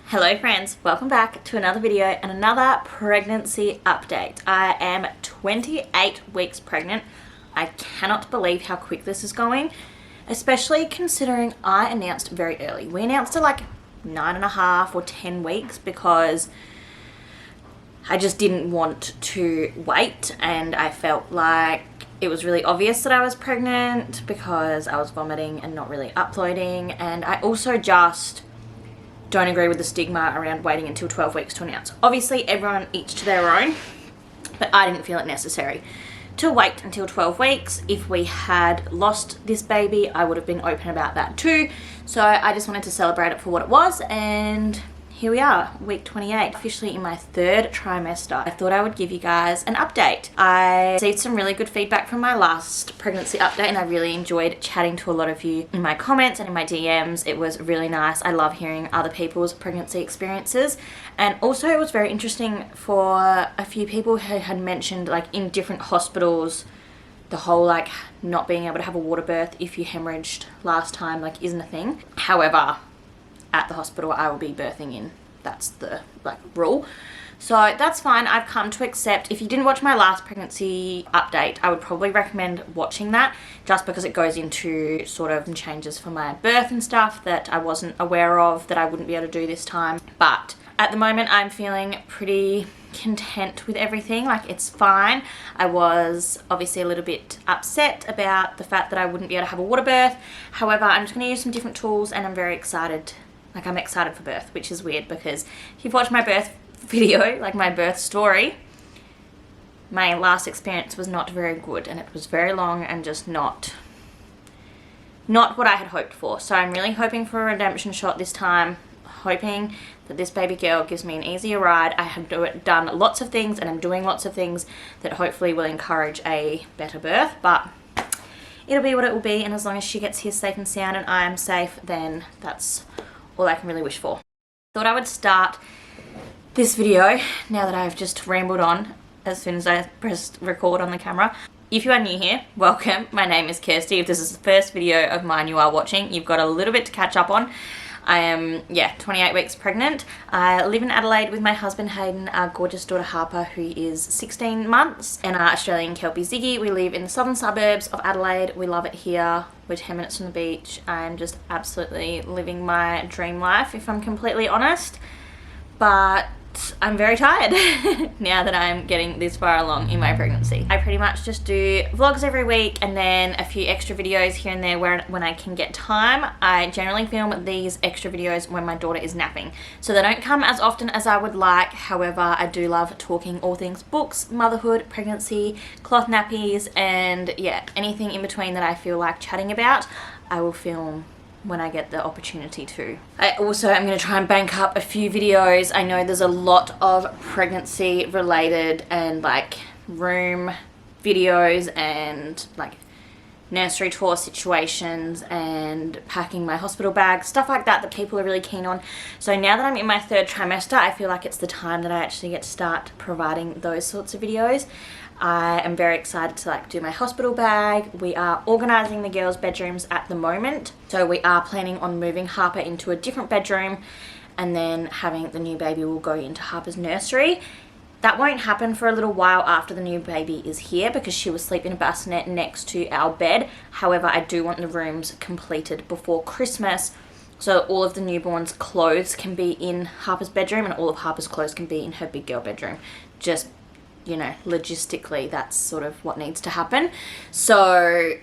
Hello friends, welcome back to another video and another pregnancy update. I am 28 weeks pregnant. I cannot believe how quick this is going, especially considering I announced very early. We announced at like 9.5 or 10 weeks because I just didn't want to wait, and I felt like it was really obvious that I was pregnant because I was vomiting and not really uploading, and I also just don't agree with the stigma around waiting until 12 weeks to announce. Obviously everyone each to their own, but I didn't feel it necessary to wait until 12 weeks. If we had lost this baby, I would have been open about that too. So I just wanted to celebrate it for what it was, and here we are, week 28, officially in my third trimester. I thought I would give you guys an update. I received some really good feedback from my last pregnancy update, and I really enjoyed chatting to a lot of you in my comments and in my DMs. It was really nice. I love hearing other people's pregnancy experiences. And also it was very interesting for a few people who had mentioned, like, in different hospitals, the whole like not being able to have a water birth if you hemorrhaged last time like isn't a thing. However, at the hospital I will be birthing in. That's the like rule. So that's fine. I've come to accept. If you didn't watch my last pregnancy update, I would probably recommend watching that, just because it goes into sort of changes for my birth and stuff that I wasn't aware of that I wouldn't be able to do this time. But at the moment I'm feeling pretty content with everything. Like, it's fine. I was obviously a little bit upset about the fact that I wouldn't be able to have a water birth. However, I'm just going to use some different tools, and I'm very excited. Like, I'm excited for birth, which is weird because if you've watched my birth video, like my birth story, my last experience was not very good, and it was very long and just not what I had hoped for. So I'm really hoping for a redemption shot this time, hoping that this baby girl gives me an easier ride. I have done lots of things, and I'm doing lots of things that hopefully will encourage a better birth, but it'll be what it will be, and as long as she gets here safe and sound and I am safe, then that's all I can really wish for. Thought I would start this video, now that I've just rambled on as soon as I pressed record on the camera. If you are new here, welcome. My name is Kirsty. If this is the first video of mine you are watching, you've got a little bit to catch up on. I am, 28 weeks pregnant. I live in Adelaide with my husband Hayden, our gorgeous daughter Harper, who is 16 months, and our Australian Kelpie Ziggy. We live in the southern suburbs of Adelaide. We love it here. We're 10 minutes from the beach. I'm just absolutely living my dream life, if I'm completely honest. But I'm very tired now that I'm getting this far along in my pregnancy. I pretty much just do vlogs every week and then a few extra videos here and there when I can get time. I generally film these extra videos when my daughter is napping, so they don't come as often as I would like. However, I do love talking all things books, motherhood, pregnancy, cloth nappies, and anything in between that I feel like chatting about, I will film when I get the opportunity to. I also am going to try and bank up a few videos. I know there's a lot of pregnancy related and like room videos and like nursery tour situations and packing my hospital bag, stuff like that that people are really keen on. So now that I'm in my third trimester, I feel like it's the time that I actually get to start providing those sorts of videos. I am very excited to like do my hospital bag. We are organising the girls' bedrooms at the moment. So we are planning on moving Harper into a different bedroom, and then having the new baby will go into Harper's nursery. That won't happen for a little while after the new baby is here because she will sleep in a bassinet next to our bed. However, I do want the rooms completed before Christmas, so all of the newborn's clothes can be in Harper's bedroom and all of Harper's clothes can be in her big girl bedroom. Just, you know, logistically that's sort of what needs to happen. So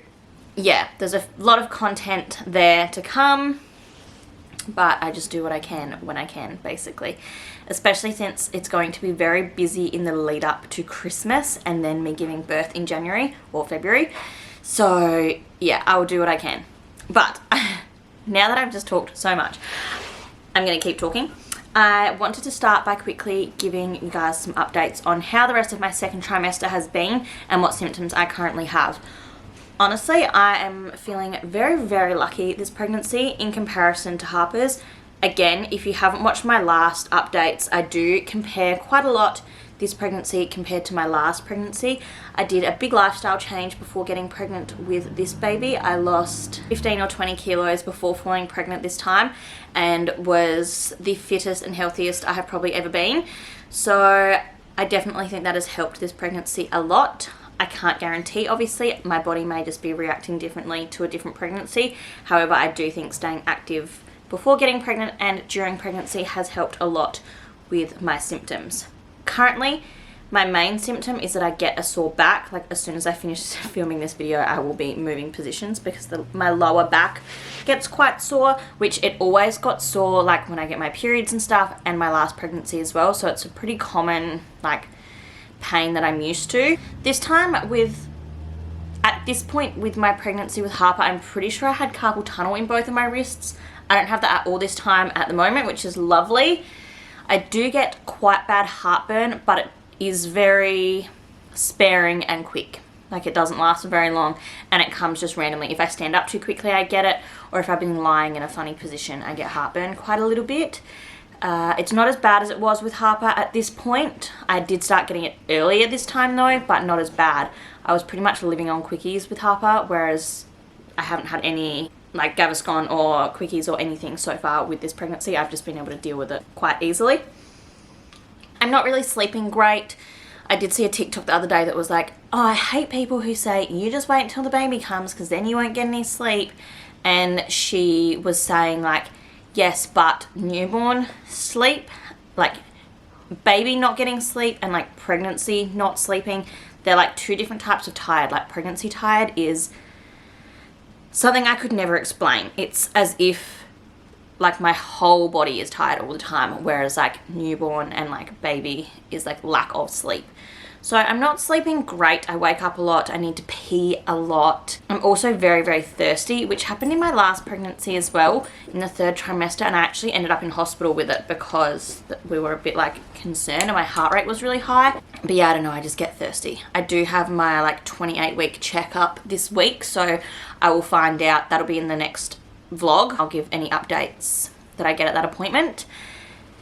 yeah, there's a lot of content there to come, but I just do what I can when I can, basically, especially since it's going to be very busy in the lead up to Christmas and then me giving birth in January or February. So yeah, I will do what I can. But now that I've just talked so much, I'm going to keep talking. I wanted to start by quickly giving you guys some updates on how the rest of my second trimester has been and what symptoms I currently have. Honestly, I am feeling very, very lucky this pregnancy in comparison to Harper's. Again, if you haven't watched my last updates, I do compare quite a lot this pregnancy compared to my last pregnancy. I did a big lifestyle change before getting pregnant with this baby. I lost 15 or 20 kilos before falling pregnant this time and was the fittest and healthiest I have probably ever been. So I definitely think that has helped this pregnancy a lot. I can't guarantee, obviously, my body may just be reacting differently to a different pregnancy. However, I do think staying active before getting pregnant and during pregnancy has helped a lot with my symptoms. Currently, my main symptom is that I get a sore back. Like, as soon as I finish filming this video, I will be moving positions because my lower back gets quite sore, which it always got sore, like when I get my periods and stuff, and my last pregnancy as well. So it's a pretty common, like, pain that I'm used to. This time at this point with my pregnancy with Harper, I'm pretty sure I had carpal tunnel in both of my wrists. I don't have that at all this time at the moment, which is lovely. I do get quite bad heartburn, but it is very sparing and quick. Like, it doesn't last very long, and it comes just randomly. If I stand up too quickly, I get it, or if I've been lying in a funny position, I get heartburn quite a little bit. It's not as bad as it was with Harper at this point. I did start getting it earlier this time though, but not as bad. I was pretty much living on quickies with Harper, whereas I haven't had any like Gaviscon or quickies or anything so far with this pregnancy. I've just been able to deal with it quite easily. I'm not really sleeping great. I did see a TikTok the other day that was like, oh, I hate people who say you just wait until the baby comes because then you won't get any sleep. And she was saying like, yes, but newborn sleep, like baby not getting sleep and like pregnancy not sleeping, they're like two different types of tired. Like, pregnancy tired is something I could never explain. It's as if like my whole body is tired all the time, whereas like newborn and like baby is like lack of sleep. So I'm not sleeping great. I wake up a lot. I need to pee a lot. I'm also very, very thirsty, which happened in my last pregnancy as well, in the 3rd trimester, and I actually ended up in hospital with it because we were a bit like concerned and my heart rate was really high. But yeah, I don't know, I just get thirsty. I do have my like 28-week checkup this week, so I will find out. That'll be in the next vlog. I'll give any updates that I get at that appointment.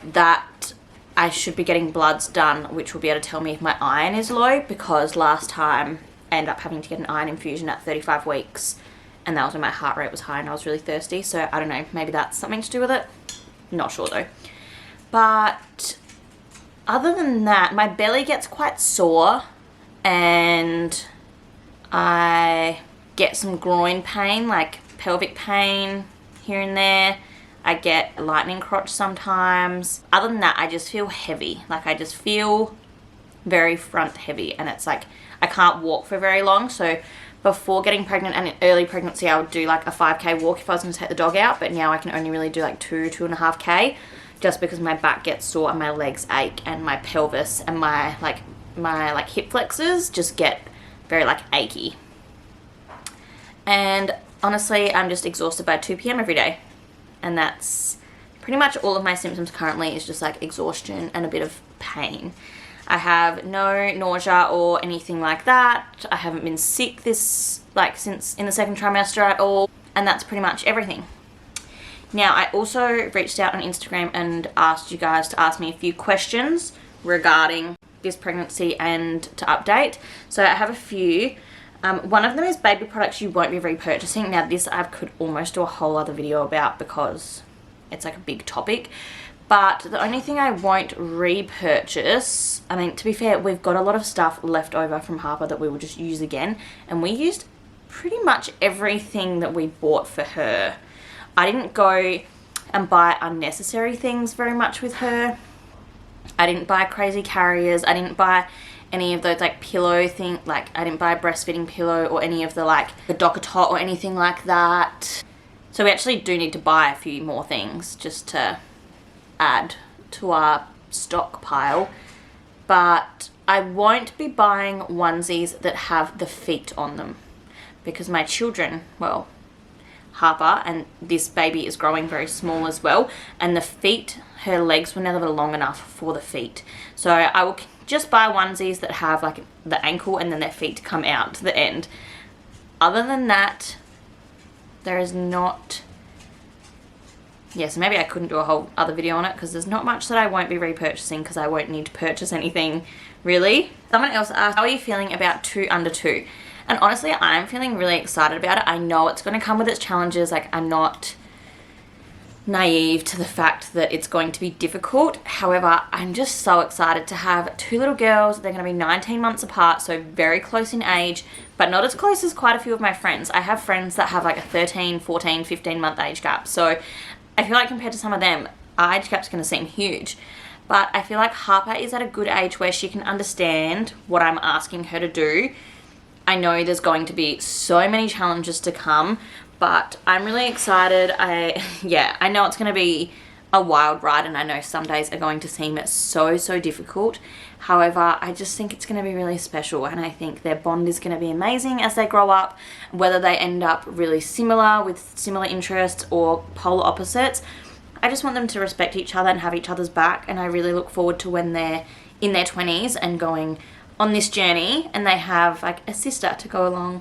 That I should be getting bloods done, which will be able to tell me if my iron is low, because last time I ended up having to get an iron infusion at 35 weeks and that was when my heart rate was high and I was really thirsty. So I don't know, maybe that's something to do with it. Not sure though. But other than that, my belly gets quite sore and I get some groin pain, like pelvic pain here and there. I get lightning crotch sometimes. Other than that, I just feel heavy. Like, I just feel very front heavy, and it's like I can't walk for very long. So before getting pregnant and in early pregnancy, I would do like a 5K walk if I was going to take the dog out, but now I can only really do like 2.5K, just because my back gets sore and my legs ache and my pelvis and my hip flexors just get very like achy. And honestly, I'm just exhausted by 2 p.m. every day. And that's pretty much all of my symptoms currently, is just like exhaustion and a bit of pain. I have no nausea or anything like that. I haven't been sick since in the 2nd trimester at all. And that's pretty much everything. Now, I also reached out on Instagram and asked you guys to ask me a few questions regarding this pregnancy and to update. So I have a few. One of them is baby products you won't be repurchasing. Now, this I could almost do a whole other video about because it's like a big topic. But the only thing I won't repurchase, I mean, to be fair, we've got a lot of stuff left over from Harper that we will just use again. And we used pretty much everything that we bought for her. I didn't go and buy unnecessary things very much with her. I didn't buy crazy carriers. I didn't buy any of those like pillow thing, like I didn't buy a breastfeeding pillow or any of the like the DockATot or anything like that. So we actually do need to buy a few more things just to add to our stockpile. But I won't be buying onesies that have the feet on them because my children, well, Harper and this baby is growing very small as well, and the feet, her legs were never long enough for the feet. So I will just buy onesies that have like the ankle and then their feet come out to the end. Other than that, there is not yeah, so maybe I couldn't do a whole other video on it because there's not much that I won't be repurchasing because I won't need to purchase anything really. Someone else asked, how are you feeling about 2 under 2? And honestly, I'm feeling really excited about it. I know it's going to come with its challenges. Like, I'm not naive to the fact that it's going to be difficult. However, I'm just so excited to have 2 little girls. They're going to be 19 months apart, so very close in age, but not as close as quite a few of my friends. I have friends that have like a 13, 14, 15 month age gap. So I feel like compared to some of them, our age gap's going to seem huge. But I feel like Harper is at a good age where she can understand what I'm asking her to do. I know there's going to be so many challenges to come, but I'm really excited. I know it's going to be a wild ride, and I know some days are going to seem so difficult. However, I just think it's going to be really special, and I think their bond is going to be amazing as they grow up. Whether they end up really similar with similar interests or polar opposites, I just want them to respect each other and have each other's back, and I really look forward to when they're in their 20s and going on this journey and they have like a sister to go along,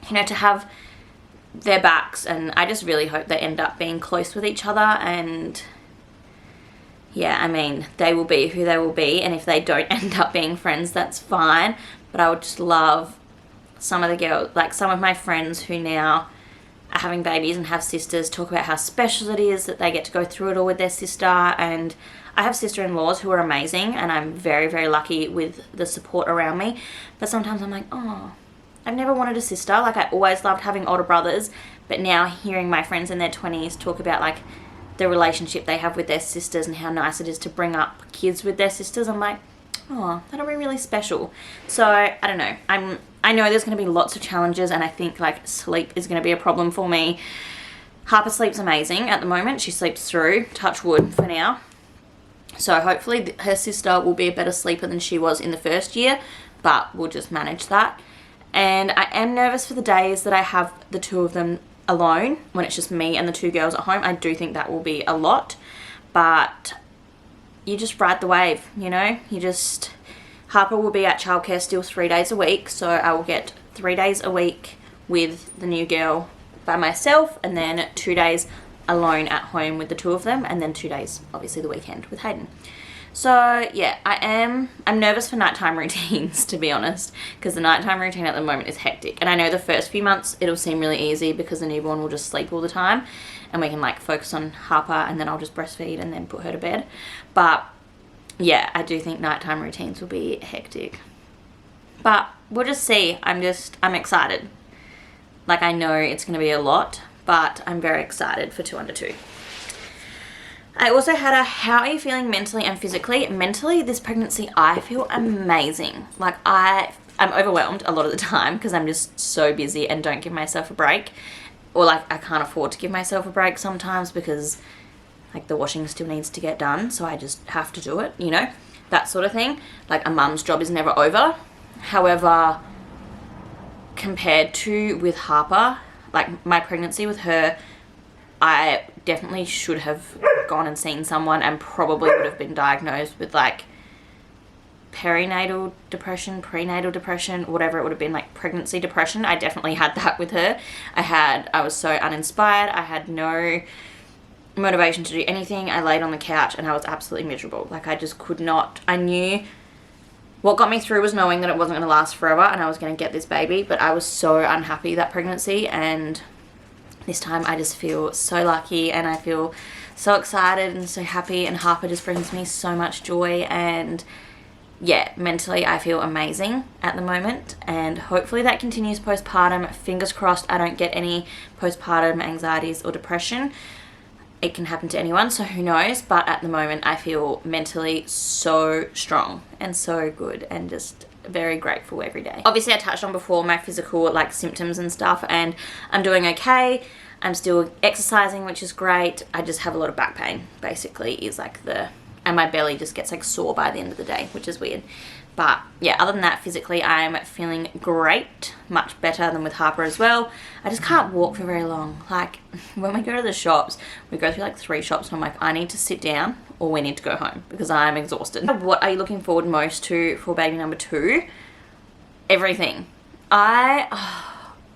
you know, to have their backs. And I just really hope they end up being close with each other. And yeah, I mean, they will be who they will be, and if they don't end up being friends, that's fine. But I would just love some of the girls, like some of my friends who now are having babies and have sisters, talk about how special it is that they get to go through it all with their sister. And I have sister-in-laws who are amazing, and I'm very lucky with the support around me. But sometimes I'm like, oh, I've never wanted a sister. Like, I always loved having older brothers, but now hearing my friends in their 20s talk about like the relationship they have with their sisters and how nice it is to bring up kids with their sisters, I'm like, oh, that'll be really special. So I don't know, I know there's going to be lots of challenges, and I think like sleep is going to be a problem for me. Harper sleeps amazing at the moment. She sleeps through, touch wood for now. So hopefully her sister will be a better sleeper than she was in the first year, but we'll just manage that. And I am nervous for the days that I have the 2 of them alone, when it's just me and the 2 girls at home. I do think that will be a lot, but you just ride the wave, you know? Harper will be at childcare still 3 days a week, so I will get 3 days a week with the new girl by myself, and then 2 days alone at home with the 2 of them, and then 2 days, obviously the weekend, with Hayden. So yeah, I'm nervous for nighttime routines, to be honest, because the nighttime routine at the moment is hectic. And I know the first few months it'll seem really easy because the newborn will just sleep all the time and we can like focus on Harper, and then I'll just breastfeed and then put her to bed. But yeah, I do think nighttime routines will be hectic, but we'll just see. I'm excited. Like, I know it's going to be a lot, but I'm very excited for 2 under 2. I also had a, how are you feeling mentally and physically? Mentally, this pregnancy, I feel amazing. Like, I'm overwhelmed a lot of the time because I'm just so busy and don't give myself a break. Or like, I can't afford to give myself a break sometimes because like the washing still needs to get done, so I just have to do it, you know, that sort of thing. Like, a mum's job is never over. However, compared to with Harper, like my pregnancy with her, I definitely should have gone and seen someone and probably would have been diagnosed with like perinatal depression, prenatal depression, whatever it would have been, like pregnancy depression. I definitely had that with her. I was so uninspired. I had no motivation to do anything. I laid on the couch and I was absolutely miserable. Like, I just could not. I knew what got me through was knowing that it wasn't going to last forever and I was going to get this baby, but I was so unhappy that pregnancy, and this time I just feel so lucky and I feel so excited and so happy, and Harper just brings me so much joy. And yeah, mentally I feel amazing at the moment, and hopefully that continues postpartum. Fingers crossed I don't get any postpartum anxieties or depression. It can happen to anyone, so who knows, but at the moment I feel mentally so strong and so good and just very grateful every day. Obviously I touched on before my physical like symptoms and stuff, and I'm doing okay. I'm still exercising, which is great. I just have a lot of back pain, basically, is like and my belly just gets like sore by the end of the day, which is weird. But yeah, other than that, physically I'm feeling great, much better than with Harper as well. I just can't walk for very long. Like, when we go to the shops, we go through like 3 shops and I'm like, I need to sit down or we need to go home because I'm exhausted. What are you looking forward most to for baby number 2? Everything.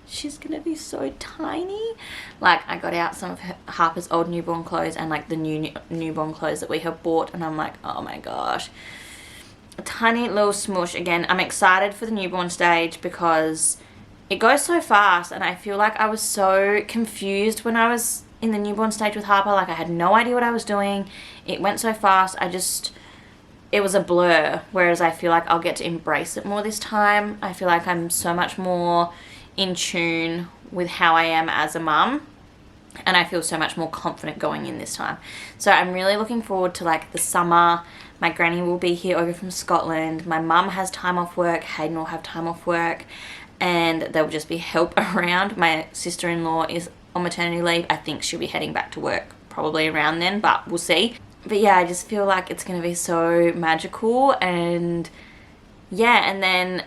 she's gonna be so tiny. Like, I got out some of Harper's old newborn clothes and like the new newborn clothes that we have bought, and I'm like, oh my gosh, a tiny little smush. Again, I'm excited for the newborn stage because it goes so fast, and I feel like I was so confused when I was in the newborn stage with Harper. Like, I had no idea what I was doing. It went so fast. It was a blur, whereas I feel like I'll get to embrace it more this time. I feel like I'm so much more in tune with how I am as a mum, and I feel so much more confident going in this time. So I'm really looking forward to like the summer. My granny will be here over from Scotland. My mum has time off work. Hayden will have time off work, and there'll just be help around. My sister-in-law is on maternity leave. I think she'll be heading back to work probably around then, but we'll see. But yeah, I just feel like it's going to be so magical, and yeah, and then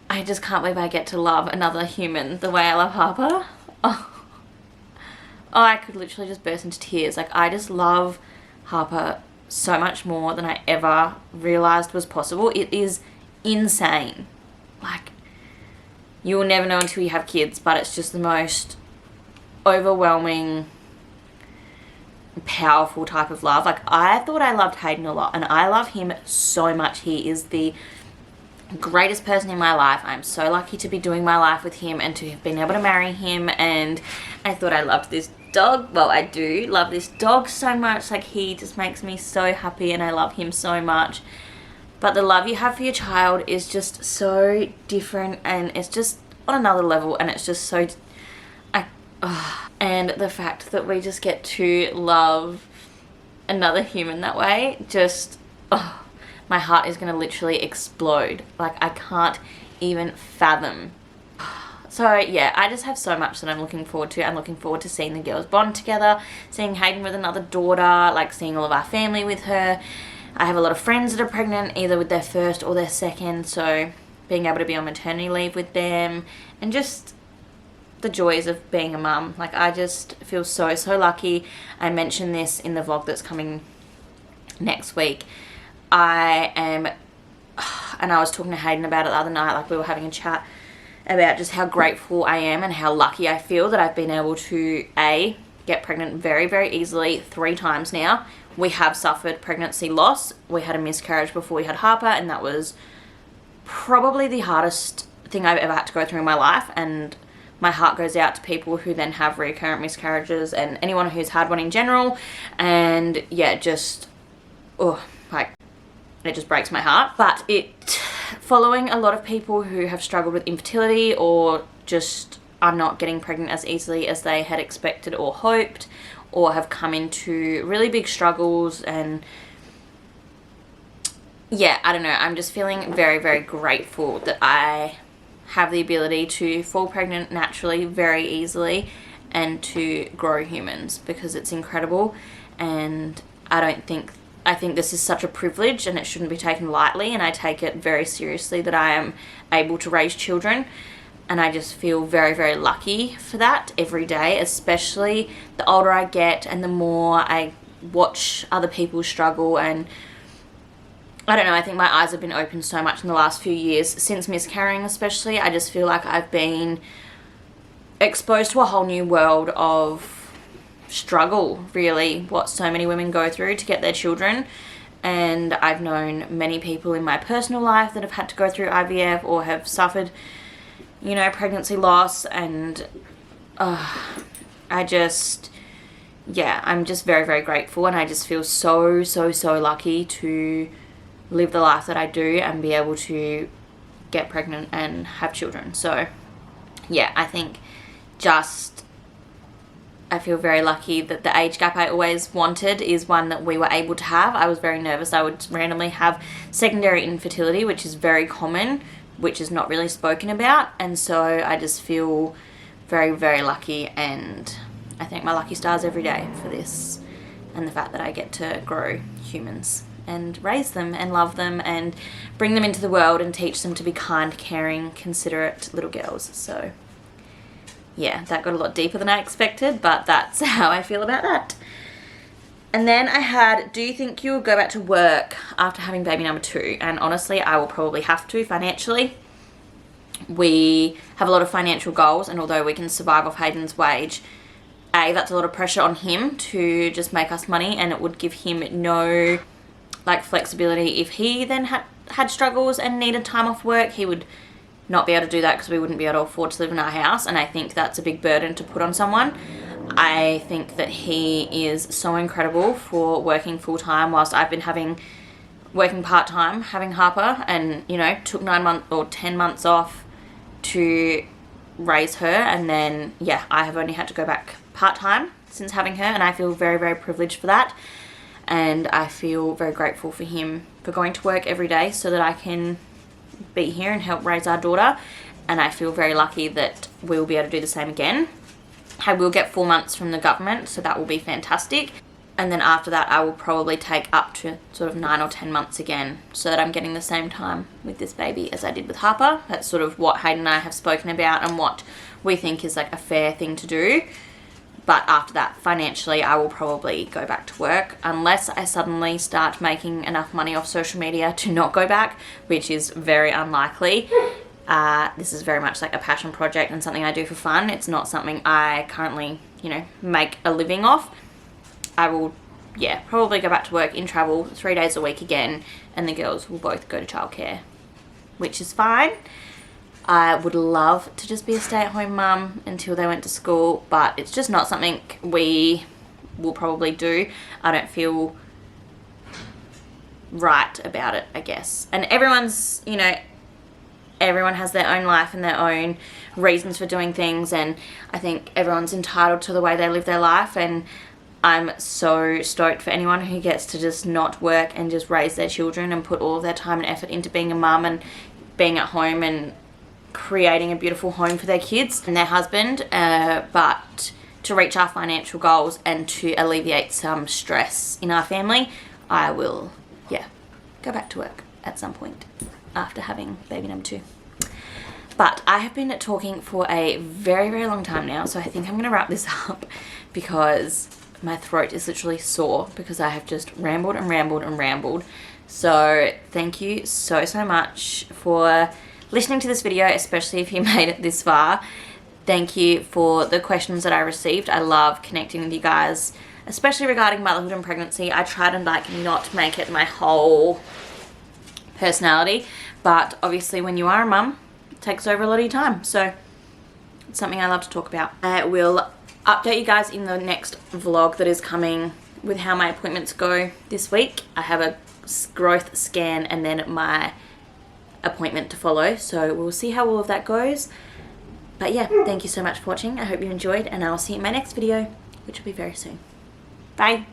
I just can't believe I get to love another human the way I love Harper. Oh, I could literally just burst into tears. Like, I just love Harper so much more than I ever realized was possible. It is insane. Like, you will never know until you have kids, but it's just the most overwhelming, powerful type of love. Like, I thought I loved Hayden a lot, and I love him so much. He is the greatest person in my life. I'm so lucky to be doing my life with him and to have been able to marry him, and I thought I loved this dog. Well, I do love this dog so much. Like, he just makes me so happy, and I love him so much. But the love you have for your child is just so different, and it's just on another level, and it's just so and the fact that we just get to love another human that way, just my heart is going to literally explode. Like, I can't even fathom. So yeah, I just have so much that I'm looking forward to. I'm looking forward to seeing the girls bond together, seeing Hayden with another daughter, like seeing all of our family with her. I have a lot of friends that are pregnant, either with their first or their second, so being able to be on maternity leave with them, and just the joys of being a mum. Like, I just feel so, so lucky. I mentioned this in the vlog that's coming next week. And I was talking to Hayden about it the other night. Like, we were having a chat about just how grateful I am and how lucky I feel that I've been able to get pregnant very, very easily 3 times now. We have suffered pregnancy loss. We had a miscarriage before we had Harper, and that was probably the hardest thing I've ever had to go through in my life, and my heart goes out to people who then have recurrent miscarriages and anyone who's had one in general. And yeah, just like, it just breaks my heart. But following a lot of people who have struggled with infertility, or just are not getting pregnant as easily as they had expected or hoped, or have come into really big struggles, and yeah, I don't know, I'm just feeling very, very grateful that I have the ability to fall pregnant naturally very easily and to grow humans, because it's incredible. And I think this is such a privilege, and it shouldn't be taken lightly, and I take it very seriously that I am able to raise children, and I just feel very, very lucky for that every day, especially the older I get and the more I watch other people struggle. And I don't know, I think my eyes have been opened so much in the last few years, since miscarrying especially. I just feel like I've been exposed to a whole new world of struggle, really, what so many women go through to get their children. And I've known many people in my personal life that have had to go through IVF or have suffered, you know, pregnancy loss. And I'm just very, very grateful, and I just feel so, so, so lucky to live the life that I do and be able to get pregnant and have children. So yeah, I think I feel very lucky that the age gap I always wanted is one that we were able to have. I was very nervous I would randomly have secondary infertility, which is very common, which is not really spoken about. And so I just feel very, very lucky, and I thank my lucky stars every day for this, and the fact that I get to grow humans and raise them and love them and bring them into the world and teach them to be kind, caring, considerate little girls. So yeah, that got a lot deeper than I expected, but that's how I feel about that. And then I had, do you think you'll go back to work after having baby number 2? And honestly, I will probably have to financially. we have a lot of financial goals, and although we can survive off Hayden's wage, that's a lot of pressure on him to just make us money, and it would give him no like flexibility. If he then had struggles and needed time off work, he would not be able to do that because we wouldn't be able to afford to live in our house, and I think that's a big burden to put on someone. I think that he is so incredible for working full-time whilst I've been working part-time, having Harper, and, you know, took 9 months or 10 months off to raise her, and then, yeah, I have only had to go back part-time since having her, and I feel very, very privileged for that, and I feel very grateful for him for going to work every day so that I can be here and help raise our daughter, and I feel very lucky that we'll be able to do the same again. I will get 4 months from the government, so that will be fantastic. And then after that, I will probably take up to sort of 9 or 10 months again, so that I'm getting the same time with this baby as I did with Harper. That's sort of what Hayden and I have spoken about and what we think is like a fair thing to do. But after that, financially, I will probably go back to work unless I suddenly start making enough money off social media to not go back, which is very unlikely. This is very much like a passion project and something I do for fun. It's not something I currently, you know, make a living off. I will, yeah, probably go back to work in travel 3 days a week again, and the girls will both go to childcare, which is fine. I would love to just be a stay-at-home mum until they went to school, but it's just not something we will probably do. I don't feel right about it, I guess. And everyone's, you know, everyone has their own life and their own reasons for doing things, and I think everyone's entitled to the way they live their life, and I'm so stoked for anyone who gets to just not work and just raise their children and put all of their time and effort into being a mum and being at home and creating a beautiful home for their kids and their husband, but to reach our financial goals and to alleviate some stress in our family, I will, yeah, go back to work at some point after having baby number 2. But I have been talking for a very, very long time now, so I think I'm going to wrap this up because my throat is literally sore because I have just rambled and rambled and rambled. So thank you so, so much for listening to this video, especially if you made it this far. Thank you for the questions that I received. I love connecting with you guys, especially regarding motherhood and pregnancy. I try to like not make it my whole personality, but obviously when you are a mum, it takes over a lot of your time. So it's something I love to talk about. I will update you guys in the next vlog that is coming with how my appointments go this week. I have a growth scan and then my appointment to follow, so we'll see how all of that goes. But yeah, thank you so much for watching. I hope you enjoyed, and I'll see you in my next video, which will be very soon. Bye.